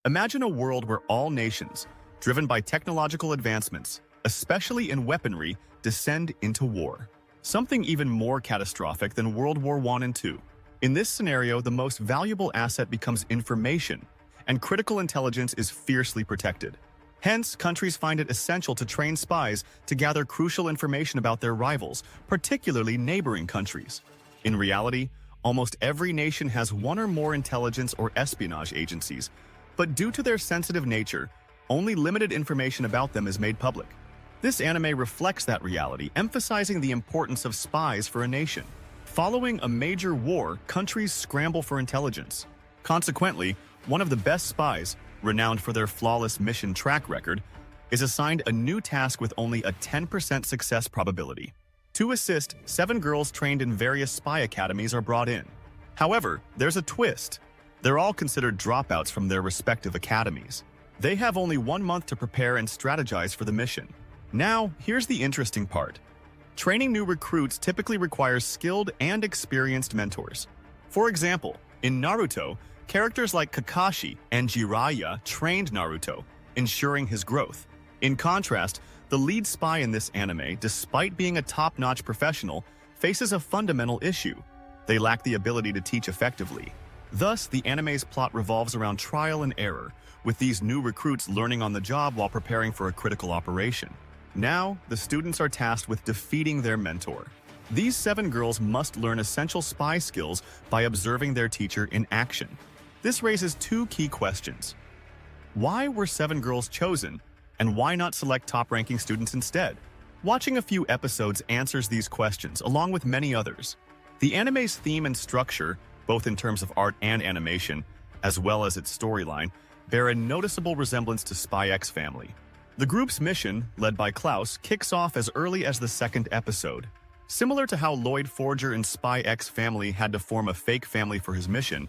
Imagine a world where all nations, driven by technological advancements, especially in weaponry, descend into war. Something even more catastrophic than World War I and II. In this scenario, the most valuable asset becomes information, and critical intelligence is fiercely protected. Hence, countries find it essential to train spies to gather crucial information about their rivals, particularly neighboring countries. In reality, almost every nation has one or more intelligence or espionage agencies, but due to their sensitive nature, only limited information about them is made public. This anime reflects that reality, emphasizing the importance of spies for a nation. Following a major war, countries scramble for intelligence. Consequently, one of the best spies, renowned for their flawless mission track record, is assigned a new task with only a 10% success probability. To assist, 7 girls trained in various spy academies are brought in. However, there's a twist. They're all considered dropouts from their respective academies. They have only 1 month to prepare and strategize for the mission. Now, here's the interesting part. Training new recruits typically requires skilled and experienced mentors. For example, in Naruto, characters like Kakashi and Jiraiya trained Naruto, ensuring his growth. In contrast, the lead spy in this anime, despite being a top-notch professional, faces a fundamental issue. They lack the ability to teach effectively. Thus, the anime's plot revolves around trial and error, with these new recruits learning on the job while preparing for a critical operation. Now, the students are tasked with defeating their mentor. These 7 girls must learn essential spy skills by observing their teacher in action. This raises 2 key questions. Why were 7 girls chosen, and why not select top-ranking students instead? Watching a few episodes answers these questions, along with many others. The anime's theme and structure, both in terms of art and animation, as well as its storyline, bear a noticeable resemblance to Spy X Family. The group's mission, led by Klaus, kicks off as early as the 2nd episode. Similar to how Lloyd Forger in Spy X Family had to form a fake family for his mission,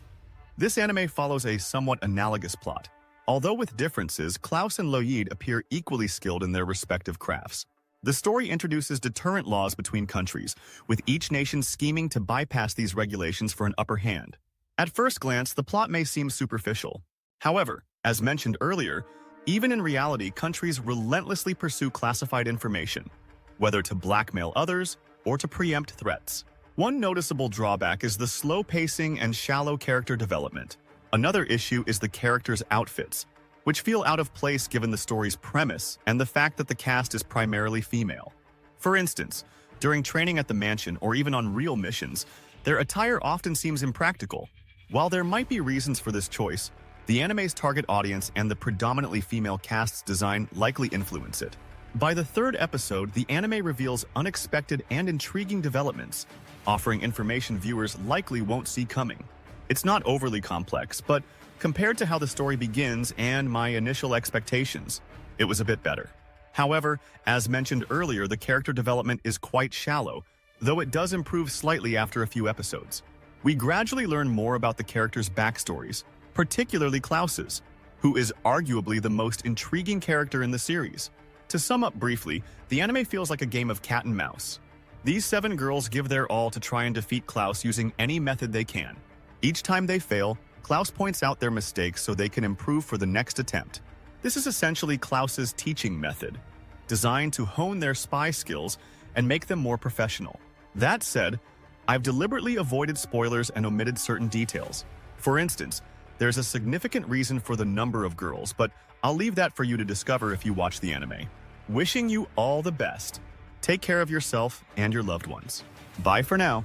this anime follows a somewhat analogous plot. Although with differences, Klaus and Lloyd appear equally skilled in their respective crafts. The story introduces deterrent laws between countries, with each nation scheming to bypass these regulations for an upper hand. At first glance, the plot may seem superficial. However, as mentioned earlier, even in reality, countries relentlessly pursue classified information, whether to blackmail others or to preempt threats. One noticeable drawback is the slow pacing and shallow character development. Another issue is the characters' outfits, which feel out of place given the story's premise and the fact that the cast is primarily female. For instance, during training at the mansion or even on real missions, their attire often seems impractical. While there might be reasons for this choice, the anime's target audience and the predominantly female cast's design likely influence it. By the 3rd episode, the anime reveals unexpected and intriguing developments, offering information viewers likely won't see coming. It's not overly complex, but compared to how the story begins and my initial expectations, it was a bit better. However, as mentioned earlier, the character development is quite shallow, though it does improve slightly after a few episodes. We gradually learn more about the characters' backstories, particularly Klaus's, who is arguably the most intriguing character in the series. To sum up briefly, the anime feels like a game of cat and mouse. These 7 girls give their all to try and defeat Klaus using any method they can. Each time they fail, Klaus points out their mistakes so they can improve for the next attempt. This is essentially Klaus's teaching method, designed to hone their spy skills and make them more professional. That said, I've deliberately avoided spoilers and omitted certain details. For instance, there's a significant reason for the number of girls, but I'll leave that for you to discover if you watch the anime. Wishing you all the best. Take care of yourself and your loved ones. Bye for now.